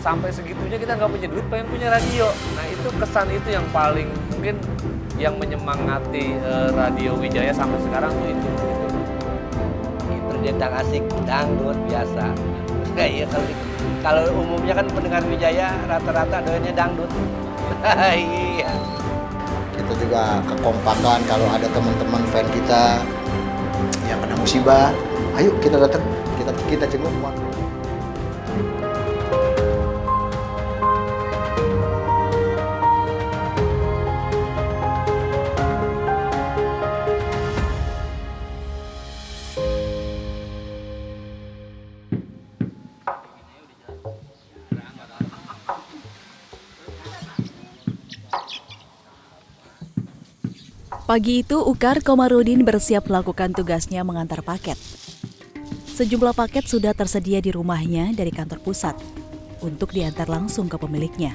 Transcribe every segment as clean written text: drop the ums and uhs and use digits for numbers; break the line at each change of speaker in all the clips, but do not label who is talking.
sampai segitunya kita nggak punya duit pengen punya radio. Nah itu kesan itu yang paling mungkin yang menyemangati Radio Wijaya sampai sekarang tuh itu.
Berdentak asik dangdut biasa. Iya kalau umumnya kan pendengar Wijaya rata-rata doyannya dangdut. Iya.
Kita juga kekompakan kalau ada teman-teman fan kita yang kena musibah, ayo kita datang, kita jenguk.
Pagi itu, Ukar Komarudin bersiap melakukan tugasnya mengantar paket. Sejumlah paket sudah tersedia di rumahnya dari kantor pusat untuk diantar langsung ke pemiliknya.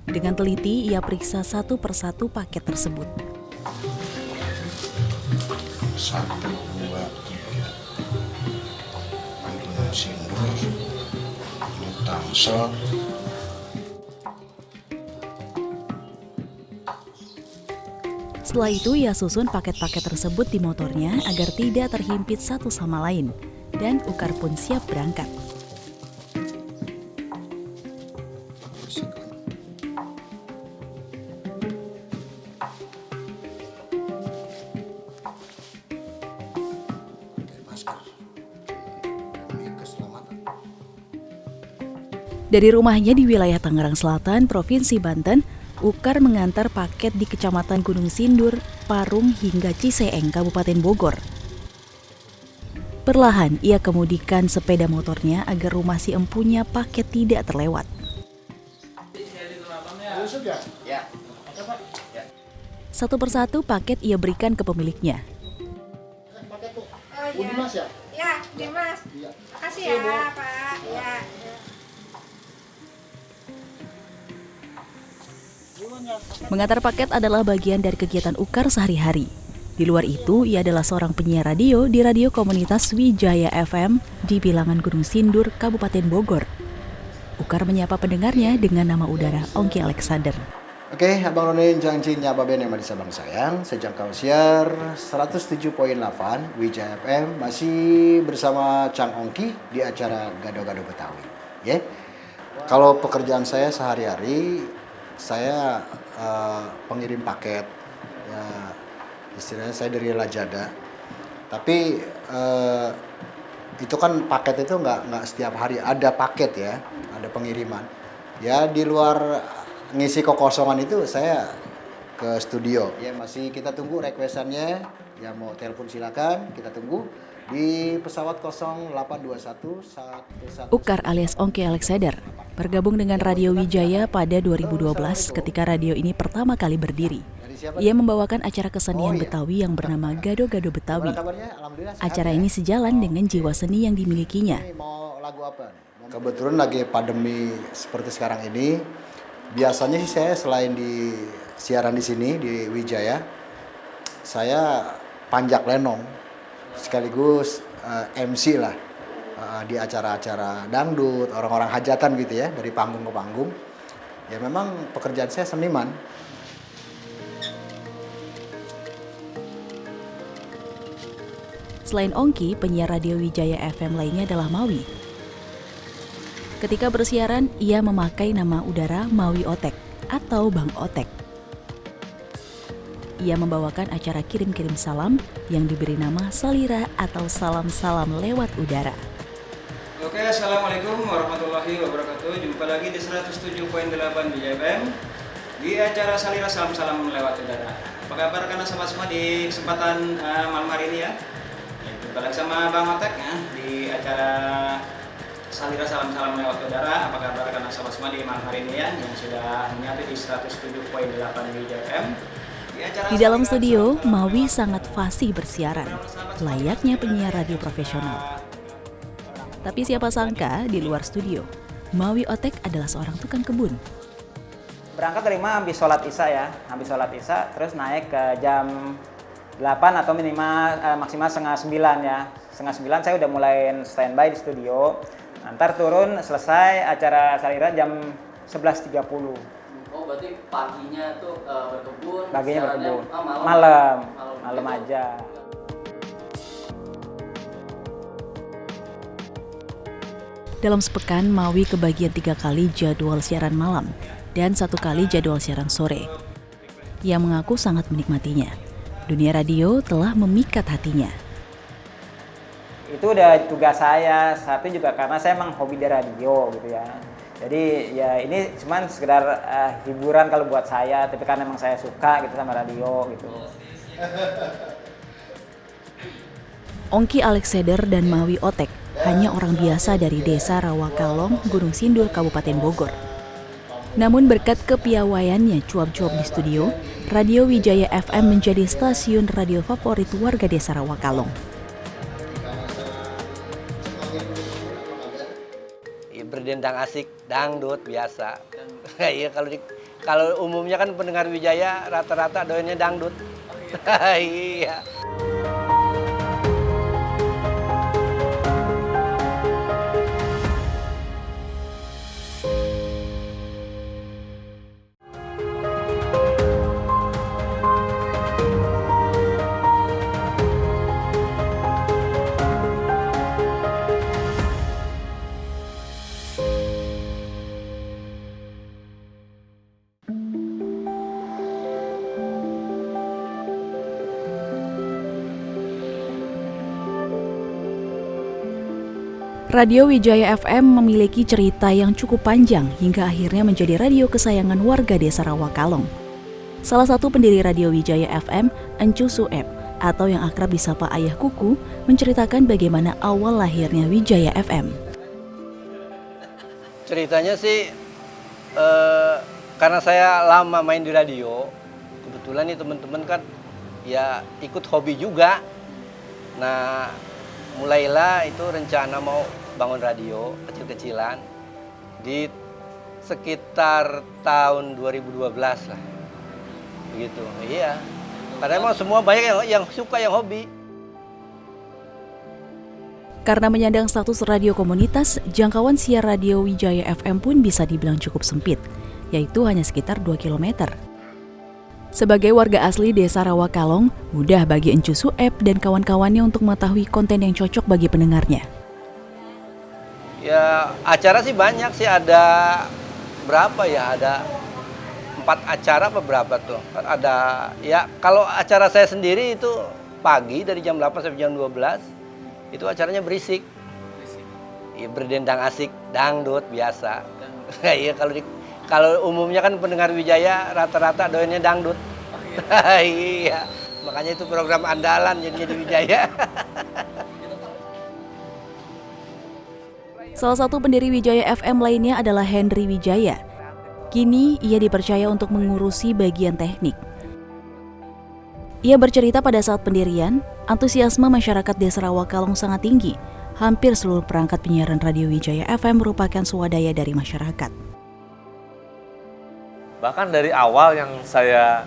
Dengan teliti, ia periksa satu persatu paket tersebut.
1, 2, 3. Anduna Sindur, ini Tangsel.
Setelah itu, ia susun paket-paket tersebut di motornya agar tidak terhimpit satu sama lain. Dan Ukar pun siap berangkat. Dari rumahnya di wilayah Tangerang Selatan, Provinsi Banten, Ukar mengantar paket di Kecamatan Gunung Sindur, Parung hingga Ciseeng, Kabupaten Bogor. Perlahan ia kemudikan sepeda motornya agar rumah si empunya paket tidak terlewat. Satu persatu paket ia berikan ke pemiliknya.
Oh iya. Ya, Dimas. Makasih ya, Pak. Ya.
Mengantar paket adalah bagian dari kegiatan Ukar sehari-hari. Di luar itu, ia adalah seorang penyiar radio di radio komunitas Wijaya FM di Bilangan Gunung Sindur, Kabupaten Bogor. Ukar menyapa pendengarnya dengan nama udara Ongki Alexander.
Oke, Abang Noni Jangci Nyapa Ben yang Sabang sayang, sejangkau siar 107.8 Wijaya FM masih bersama Cang Ongki di acara Gado-Gado Betawi. Ya. Kalau pekerjaan saya sehari-hari, saya pengirim paket. Ya, istilahnya saya dari Lajada. Tapi itu kan paket itu nggak setiap hari ada paket ya, ada pengiriman. Ya di luar ngisi kekosongan itu saya ke studio. Ya masih kita tunggu requestannya. Ya mau telepon silakan, kita tunggu di pesawat 0821
Ukar alias Ongki Alexander bergabung dengan Radio Wijaya pada 2012 ketika radio ini pertama kali berdiri. Ia membawakan acara kesenian Betawi yang bernama Gado-Gado Betawi. Acara ini sejalan dengan jiwa seni yang dimilikinya.
Kebetulan lagi pandemi seperti sekarang ini, biasanya sih saya selain di siaran di sini di Wijaya, saya panjak lenong sekaligus MC lah di acara-acara dangdut, orang-orang hajatan gitu ya, dari panggung ke panggung. Ya memang pekerjaan saya seniman.
Selain Ongki, penyiar radio Wijaya FM lainnya adalah Mawi. Ketika bersiaran, ia memakai nama udara Mawi Otek atau Bang Otek. Ia membawakan acara kirim-kirim salam yang diberi nama Salira atau salam-salam lewat udara.
Oke, Assalamualaikum warahmatullahi wabarakatuh. Jumpa lagi di 107.8 Wijaya FM di acara Salira salam-salam lewat udara. Apa kabar karena sama semua di kesempatan malam hari ini ya? Jumpa lagi sama Bang Otek ya di acara Salira salam-salam lewat udara. Apa kabar karena sama semua di malam hari ini ya yang sudah menyatu di 107.8 Wijaya FM.
Di dalam studio, Mawi sangat fasih bersiaran, layaknya penyiar radio profesional. Tapi siapa sangka di luar studio, Mawi Otek adalah seorang tukang kebun.
Berangkat dari rumah habis sholat isya ya, terus naik ke jam 8 atau minimal maksimal setengah 9 ya. Setengah 9 saya udah mulai standby di studio. Ntar turun selesai acara Salira jam 11.30.
Oh berarti paginya tuh berkebun,
Paginya
siarannya,
berkebun.
malam
Malam aja.
Dalam sepekan, Mawi kebagian 3 kali jadwal siaran malam dan 1 kali jadwal siaran sore. Ia mengaku sangat menikmatinya. Dunia radio telah memikat hatinya.
Itu udah tugas saya, satu juga karena saya emang hobi di radio gitu ya. Jadi ya ini cuman sekedar hiburan kalau buat saya, tapi karena emang saya suka gitu sama radio gitu.
Ongki Alexander dan Mawi Otek hanya orang biasa dari desa Rawakalong, Gunung Sindur, Kabupaten Bogor. Namun berkat kepiawaiannya cuap-cuap di studio, Radio Wijaya FM menjadi stasiun radio favorit warga desa Rawakalong.
Ya, berdendang asik, dangdut biasa. Iya kalau umumnya kan pendengar Wijaya rata-rata doyannya dangdut. Iya.
Radio Wijaya FM memiliki cerita yang cukup panjang hingga akhirnya menjadi radio kesayangan warga desa Rawakalong. Salah satu pendiri Radio Wijaya FM, Encu Sueb, atau yang akrab disapa Ayah Kuku, menceritakan bagaimana awal lahirnya Wijaya FM.
Ceritanya sih karena saya lama main di radio, kebetulan nih teman-teman kan ya ikut hobi juga. Nah, mulailah itu rencana mau bangun radio kecil-kecilan di sekitar tahun 2012 lah. Begitu. Iya. Karena emang semua banyak yang suka, yang hobi.
Karena menyandang status radio komunitas, jangkauan siar Radio Wijaya FM pun bisa dibilang cukup sempit, yaitu hanya sekitar 2 km. Sebagai warga asli desa Rawakalong, mudah bagi Encu Sueb dan kawan-kawannya untuk mengetahui konten yang cocok bagi pendengarnya.
Ya, acara sih banyak sih, ada berapa ya? Ada 4 acara apa berapa tuh? Ada ya, kalau acara saya sendiri itu pagi dari jam 8 sampai jam 12. Itu acaranya berisik. Ya, berdendang asik, dangdut biasa. Iya kalau umumnya kan pendengar Wijaya rata-rata doyannya dangdut. Iya, makanya itu program andalan jadinya di Wijaya.
Salah satu pendiri Wijaya FM lainnya adalah Henry Wijaya. Kini ia dipercaya untuk mengurusi bagian teknik. Ia bercerita pada saat pendirian, antusiasme masyarakat desa Rawakalong sangat tinggi. Hampir seluruh perangkat penyiaran Radio Wijaya FM merupakan swadaya dari masyarakat.
Bahkan dari awal yang saya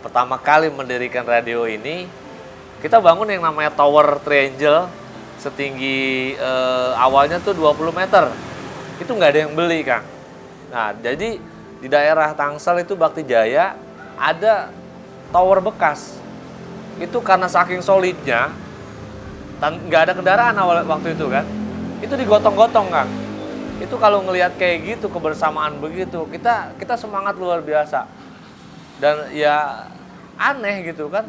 pertama kali mendirikan radio ini, kita bangun yang namanya Tower Triangle setinggi awalnya tuh 20 meter. Itu nggak ada yang beli, Kang. Nah, jadi di daerah Tangsel itu Bakti Jaya ada tower bekas. Itu karena saking solidnya, nggak ada kendaraan awal waktu itu kan. Itu digotong-gotong, Kang. Itu kalau ngelihat kayak gitu, kebersamaan begitu, kita semangat luar biasa. Dan ya aneh gitu kan,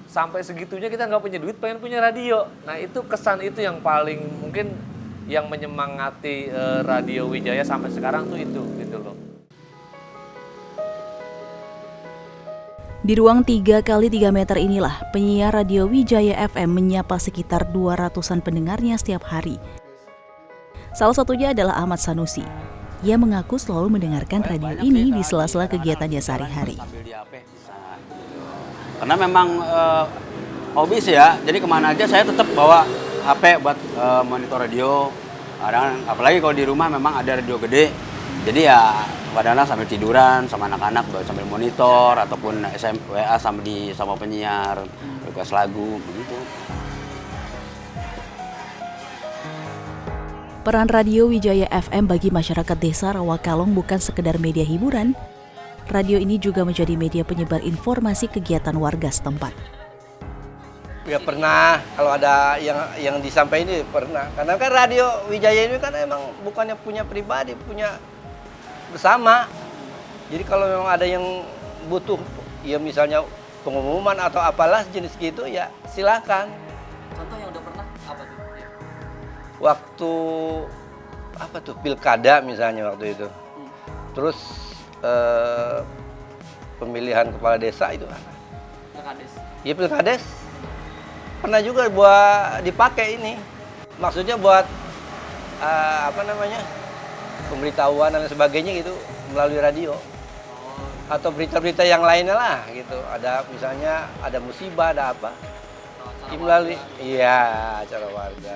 sampai segitunya kita nggak punya duit, pengen punya radio. Nah itu kesan itu yang paling mungkin yang menyemangati Radio Wijaya sampai sekarang tuh itu gitu loh.
Di ruang 3 kali 3 meter inilah penyiar Radio Wijaya FM menyapa sekitar 200-an pendengarnya setiap hari. Salah satunya adalah Ahmad Sanusi. Ia mengaku selalu mendengarkan radio ini di sela-sela kegiatannya sehari-hari.
Karena memang hobi sih ya, jadi kemana aja saya tetap bawa HP buat monitor radio. Apalagi kalau di rumah memang ada radio gede, jadi ya kadang-kadang sambil tiduran sama anak-anak sambil monitor ataupun WA sama penyiar, request lagu begitu.
Peran Radio Wijaya FM bagi masyarakat desa Rawakalong bukan sekedar media hiburan. Radio ini juga menjadi media penyebar informasi kegiatan warga setempat.
Ya pernah, kalau ada yang disampaikan ini pernah. Karena kan Radio Wijaya ini kan emang bukannya punya pribadi, punya bersama. Jadi kalau memang ada yang butuh, ya misalnya pengumuman atau apalah jenis gitu, ya silakan.
Contoh yang udah pernah apa tuh?
Waktu apa tuh pilkada misalnya waktu itu. Terus pemilihan kepala desa itu apa?
Pilkades.
Iya pilkades. Pernah juga buat dipakai ini. Maksudnya buat pemberitahuan dan sebagainya gitu melalui radio. Atau berita-berita yang lainnya lah gitu. Ada misalnya ada musibah, ada apa. Melalui acara warga.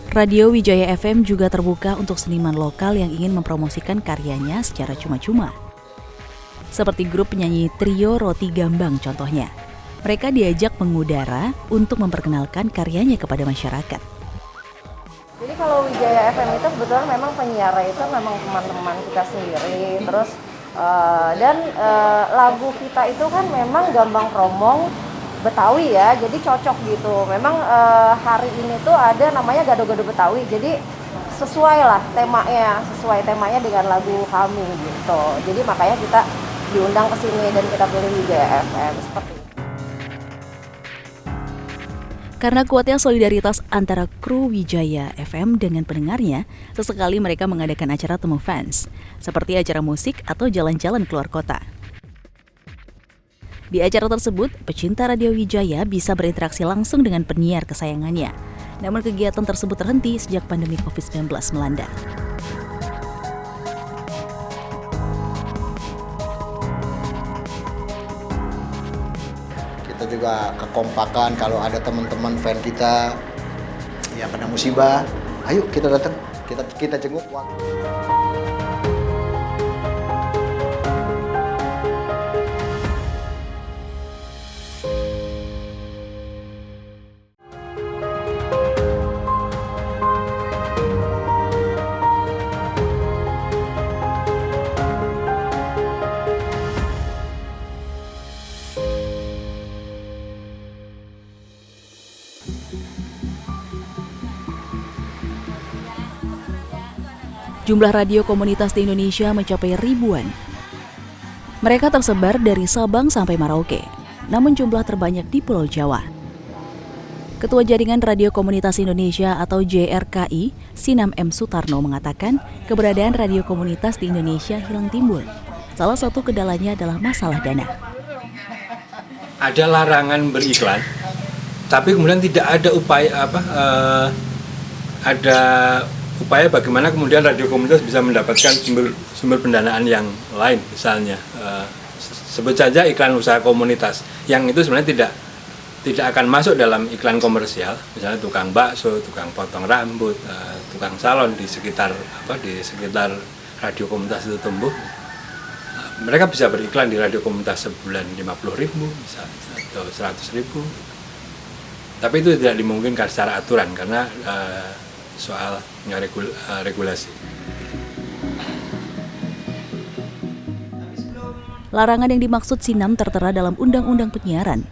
Radio Wijaya FM juga terbuka untuk seniman lokal yang ingin mempromosikan karyanya secara cuma-cuma. Seperti grup penyanyi trio Roti Gambang contohnya. Mereka diajak mengudara untuk memperkenalkan karyanya kepada masyarakat.
Jadi kalau Wijaya FM itu kebetulan memang penyiar itu memang teman-teman kita sendiri. Terus lagu kita itu kan memang gambang kromong Betawi ya, jadi cocok gitu. Memang hari ini tuh ada namanya gado-gado Betawi, jadi sesuai temanya dengan lagu kami gitu. Jadi makanya kita diundang ke sini dan kita pilih Wijaya FM seperti itu.
Karena kuatnya solidaritas antara kru Wijaya FM dengan pendengarnya, sesekali mereka mengadakan acara temu fans, seperti acara musik atau jalan-jalan keluar kota. Di acara tersebut, pecinta Radio Wijaya bisa berinteraksi langsung dengan penyiar kesayangannya. Namun kegiatan tersebut terhenti sejak pandemi COVID-19 melanda.
Kita juga kekompakan kalau ada teman-teman fan kita yang kena musibah, ayo kita datang, kita jenguk.
Jumlah radio komunitas di Indonesia mencapai ribuan. Mereka tersebar dari Sabang sampai Merauke, namun jumlah terbanyak di Pulau Jawa. Ketua Jaringan Radio Komunitas Indonesia atau JRKI, Sinam M. Sutarno mengatakan keberadaan radio komunitas di Indonesia hilang timbul. Salah satu kendalanya adalah masalah dana.
Ada larangan beriklan, tapi kemudian tidak ada upaya bagaimana kemudian radio komunitas bisa mendapatkan sumber pendanaan yang lain, misalnya sebut saja iklan usaha komunitas yang itu sebenarnya tidak akan masuk dalam iklan komersial, misalnya tukang bakso, tukang potong rambut, tukang salon di sekitar radio komunitas itu tumbuh. Mereka bisa beriklan di radio komunitas sebulan 50.000 misalnya atau 100.000, tapi itu tidak dimungkinkan secara aturan karena soal regulasi.
Larangan yang dimaksud Sinam tertera dalam Undang-Undang Penyiaran.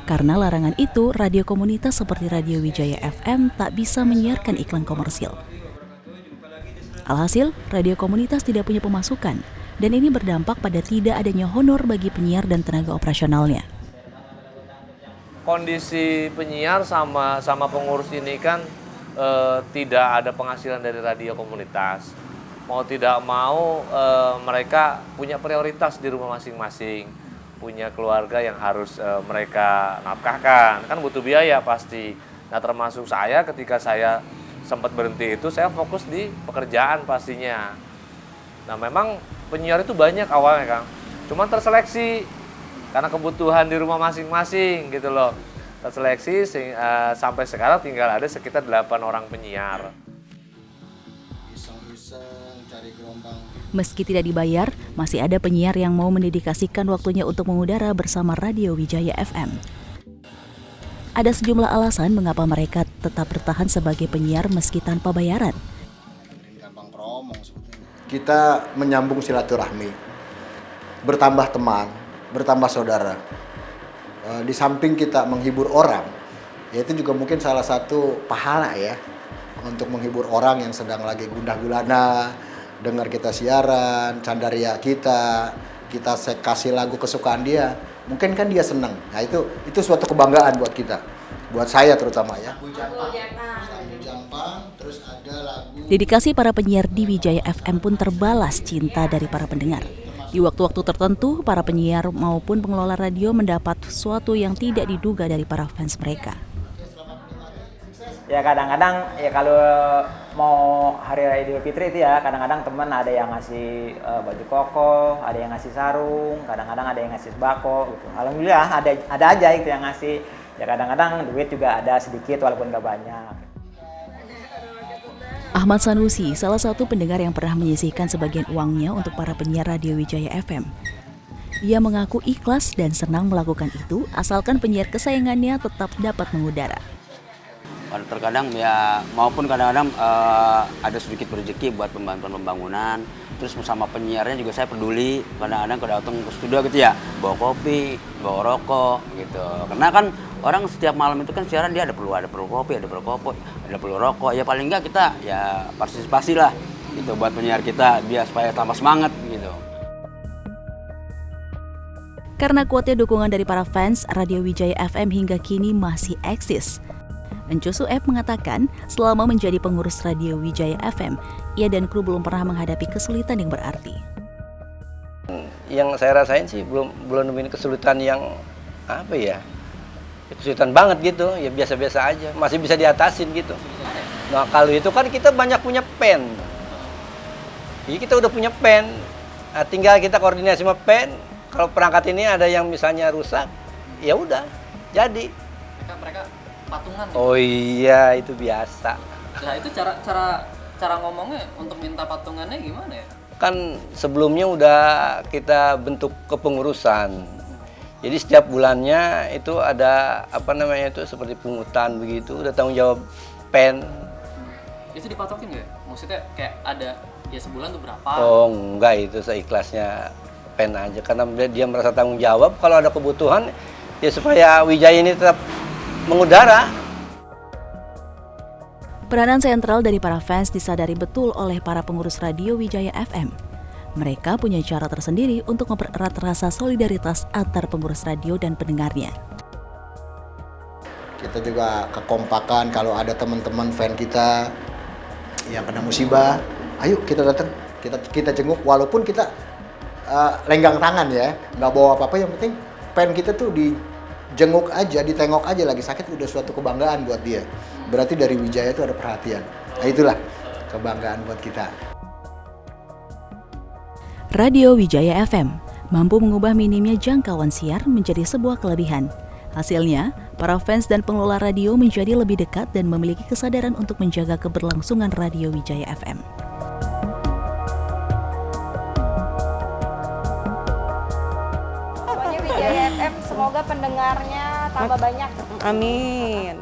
Karena larangan itu, radio komunitas seperti Radio Wijaya FM tak bisa menyiarkan iklan komersil. Alhasil, radio komunitas tidak punya pemasukan, dan ini berdampak pada tidak adanya honor bagi penyiar dan tenaga operasionalnya.
Kondisi penyiar sama pengurus ini kan tidak ada penghasilan dari radio komunitas. Mau tidak mau mereka punya prioritas di rumah masing-masing, punya keluarga yang harus mereka nafkahkan, kan butuh biaya pasti. Nah termasuk saya, ketika saya sempat berhenti itu saya fokus di pekerjaan pastinya. Nah memang penyiar itu banyak awalnya Kang, cuman terseleksi karena kebutuhan di rumah masing-masing gitu loh. Terseleksi sampai sekarang tinggal ada sekitar 8 orang penyiar.
Meski tidak dibayar, masih ada penyiar yang mau mendedikasikan waktunya untuk mengudara bersama Radio Wijaya FM. ada sejumlah alasan mengapa mereka tetap bertahan sebagai penyiar meski tanpa bayaran.
Kita menyambung silaturahmi, bertambah teman, bertambah saudara. Di samping kita menghibur orang, ya itu juga mungkin salah satu pahala ya, untuk menghibur orang yang sedang lagi gundah gulana, dengar kita siaran, candaria kita kasih lagu kesukaan dia, mungkin kan dia senang. Nah itu suatu kebanggaan buat kita, buat saya terutama ya. Jampang, terus ada lagu.
Dedikasi para penyiar di Wijaya FM pun terbalas cinta dari para pendengar. Di waktu-waktu tertentu, para penyiar maupun pengelola radio mendapat sesuatu yang tidak diduga dari para fans mereka.
Ya kadang-kadang ya kalau mau hari raya Idul Fitri itu ya kadang-kadang teman ada yang ngasih baju koko, ada yang ngasih sarung, kadang-kadang ada yang ngasih sembako gitu. Alhamdulillah ada aja itu yang ngasih. Ya kadang-kadang duit juga ada sedikit walaupun nggak banyak.
Ahmad Sanusi, salah satu pendengar yang pernah menyisihkan sebagian uangnya untuk para penyiar Radio Wijaya FM. Ia mengaku ikhlas dan senang melakukan itu asalkan penyiar kesayangannya tetap dapat mengudara.
Terkadang ya maupun kadang-kadang ada sedikit rezeki buat pembangunan. Terus sama penyiarnya juga saya peduli. Kadang-kadang kalau datang ke studio gitu ya, bawa kopi, bawa rokok gitu. Karena kan orang setiap malam itu kan siaran dia ada perlu kopi, ada perlu rokok. Ya paling enggak kita ya partisipasi lah gitu buat penyiar kita biar supaya tambah semangat gitu.
Karena kuatnya dukungan dari para fans, Radio Wijaya FM hingga kini masih eksis. Enco Sueb mengatakan, selama menjadi pengurus Radio Wijaya FM, ia dan kru belum pernah menghadapi kesulitan yang berarti.
Yang saya rasain sih belum nemuin kesulitan yang apa ya, kesulitan banget gitu, ya biasa-biasa aja, masih bisa diatasin gitu. Nah kalau itu kan kita banyak punya pen, jadi kita udah punya pen, nah, tinggal kita koordinasi sama pen. Kalau perangkat ini ada yang misalnya rusak, ya udah jadi.
Mereka patungan.
Oh iya itu biasa.
Nah itu cara ngomongnya untuk minta patungannya gimana ya?
Kan sebelumnya udah kita bentuk kepengurusan. Jadi setiap bulannya itu ada apa namanya itu seperti pungutan begitu, udah tanggung jawab pen.
Itu dipatokin nggak? Maksudnya kayak ada ya sebulan tuh berapa?
Oh enggak, itu seikhlasnya pen aja karena dia merasa tanggung jawab kalau ada kebutuhan ya supaya Wijaya ini tetap mengudara.
Peranan sentral dari para fans disadari betul oleh para pengurus Radio Wijaya FM. Mereka punya cara tersendiri untuk mempererat rasa solidaritas antar pengurus radio dan pendengarnya.
Kita juga kekompakan kalau ada teman-teman fan kita yang kena musibah, ayo kita datang, kita jenguk walaupun kita lenggang tangan ya, nggak bawa apa-apa, yang penting fan kita tuh dijenguk aja, ditengok aja lagi sakit udah suatu kebanggaan buat dia. Berarti dari Wijaya itu ada perhatian. Nah itulah kebanggaan buat kita.
Radio Wijaya FM mampu mengubah minimnya jangkauan siar menjadi sebuah kelebihan. Hasilnya, para fans dan pengelola radio menjadi lebih dekat dan memiliki kesadaran untuk menjaga keberlangsungan Radio Wijaya FM.
Pokoknya Wijaya FM semoga pendengarnya tambah banyak.
Amin.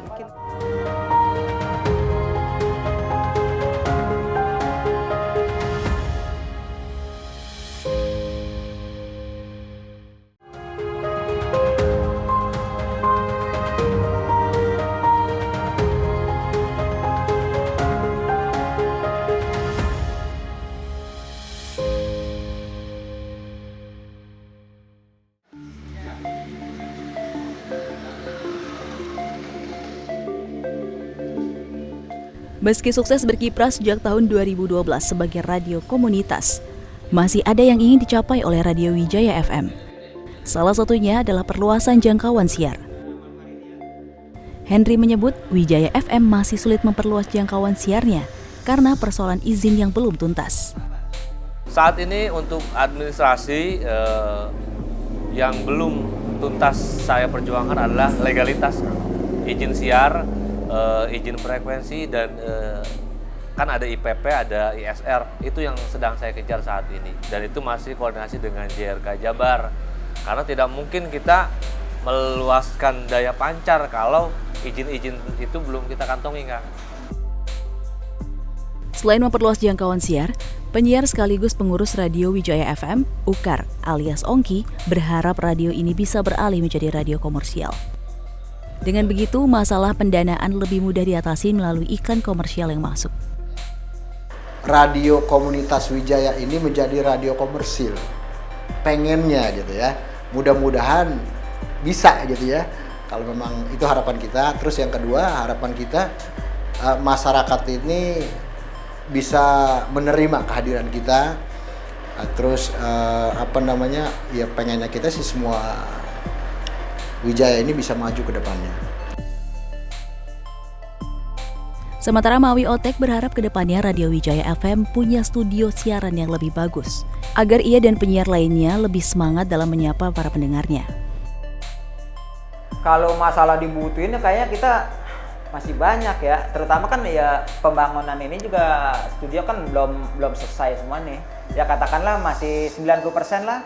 Meski sukses berkiprah sejak tahun 2012 sebagai radio komunitas, masih ada yang ingin dicapai oleh Radio Wijaya FM. Salah satunya adalah perluasan jangkauan siar. Henry menyebut Wijaya FM masih sulit memperluas jangkauan siarnya karena persoalan izin yang belum tuntas.
Saat ini untuk administrasi yang belum tuntas saya perjuangkan adalah legalitas, izin siar, izin frekuensi, dan kan ada IPP, ada ISR, itu yang sedang saya kejar saat ini. Dan itu masih koordinasi dengan JRK Jabar, karena tidak mungkin kita meluaskan daya pancar kalau izin-izin itu belum kita kantongi, Kang.
Selain memperluas jangkauan siar, penyiar sekaligus pengurus Radio Wijaya FM, Ukar alias Ongki, berharap radio ini bisa beralih menjadi radio komersial. Dengan begitu, masalah pendanaan lebih mudah diatasi melalui iklan komersial yang masuk.
Radio komunitas Wijaya ini menjadi radio komersil. Pengennya gitu ya. Mudah-mudahan bisa gitu ya. Kalau memang itu harapan kita. Terus yang kedua, harapan kita masyarakat ini bisa menerima kehadiran kita. Terus ya pengennya kita sih semua Wijaya ini bisa maju ke depannya.
Sementara Mawi Otek berharap ke depannya Radio Wijaya FM punya studio siaran yang lebih bagus, agar ia dan penyiar lainnya lebih semangat dalam menyapa para pendengarnya.
Kalau masalah dibutuhin kayaknya kita masih banyak ya, terutama kan ya pembangunan ini juga studio kan belum selesai semua nih. Ya katakanlah masih 90% lah.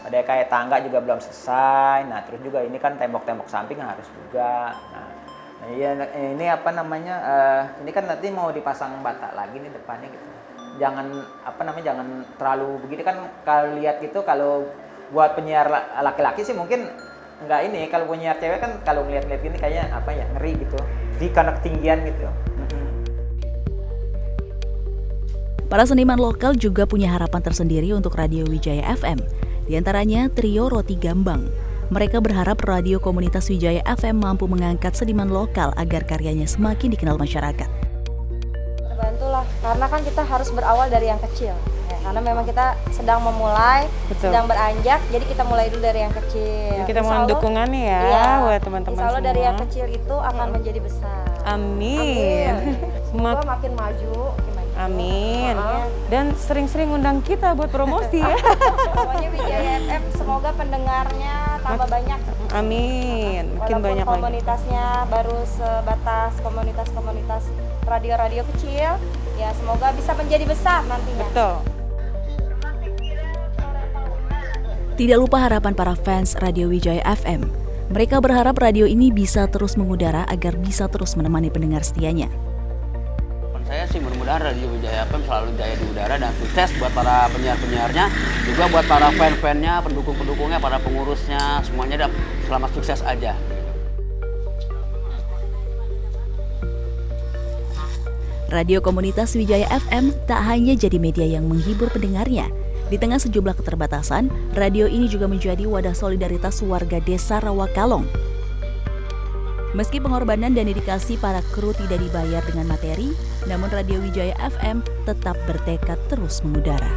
Ada kayak tangga juga belum selesai. Nah, terus juga ini kan tembok-tembok samping harus juga. Nah, ya ini ini kan nanti mau dipasang bata lagi nih depannya gitu. Jangan jangan terlalu begini kan, kalau lihat gitu, kalau buat penyiar laki-laki sih mungkin enggak ini, kalau penyiar cewek kan kalau ngeliat-ngeliat gini kayaknya ngeri gitu. Di karena ketinggian gitu.
Para seniman lokal juga punya harapan tersendiri untuk Radio Wijaya FM. Di antaranya Trio Roti Gambang. Mereka berharap radio komunitas Wijaya FM mampu mengangkat seniman lokal agar karyanya semakin dikenal masyarakat.
Terbantulah, karena kan kita harus berawal dari yang kecil. Ya, karena memang kita sedang memulai, sedang beranjak, jadi kita mulai dulu dari yang kecil.
Kita mohon dukungannya ya buat teman-teman
insya Allah
semua.
Dari yang kecil itu akan menjadi besar.
Amin.
Semoga makin maju.
Amin. Dan sering-sering undang kita buat promosi ya.
Pokoknya Wijaya FM semoga pendengarnya tambah banyak.
Amin. Makin
walaupun
banyak lagi.
Komunitasnya baru sebatas komunitas-komunitas radio-radio kecil, ya semoga bisa menjadi besar nantinya.
Betul.
Tidak lupa harapan para fans Radio Wijaya FM. Mereka berharap radio ini bisa terus mengudara agar bisa terus menemani pendengar setianya.
Saya sih mudah-mudahan Radio Wijaya FM selalu jaya di udara dan sukses buat para penyiar-penyiarnya, juga buat para fan-fannya, pendukung-pendukungnya, para pengurusnya, semuanya selamat sukses aja.
Radio komunitas Wijaya FM tak hanya jadi media yang menghibur pendengarnya. Di tengah sejumlah keterbatasan, radio ini juga menjadi wadah solidaritas warga desa Rawakalong. Meski pengorbanan dan dedikasi para kru tidak dibayar dengan materi, namun Radio Wijaya FM tetap bertekad terus mengudara.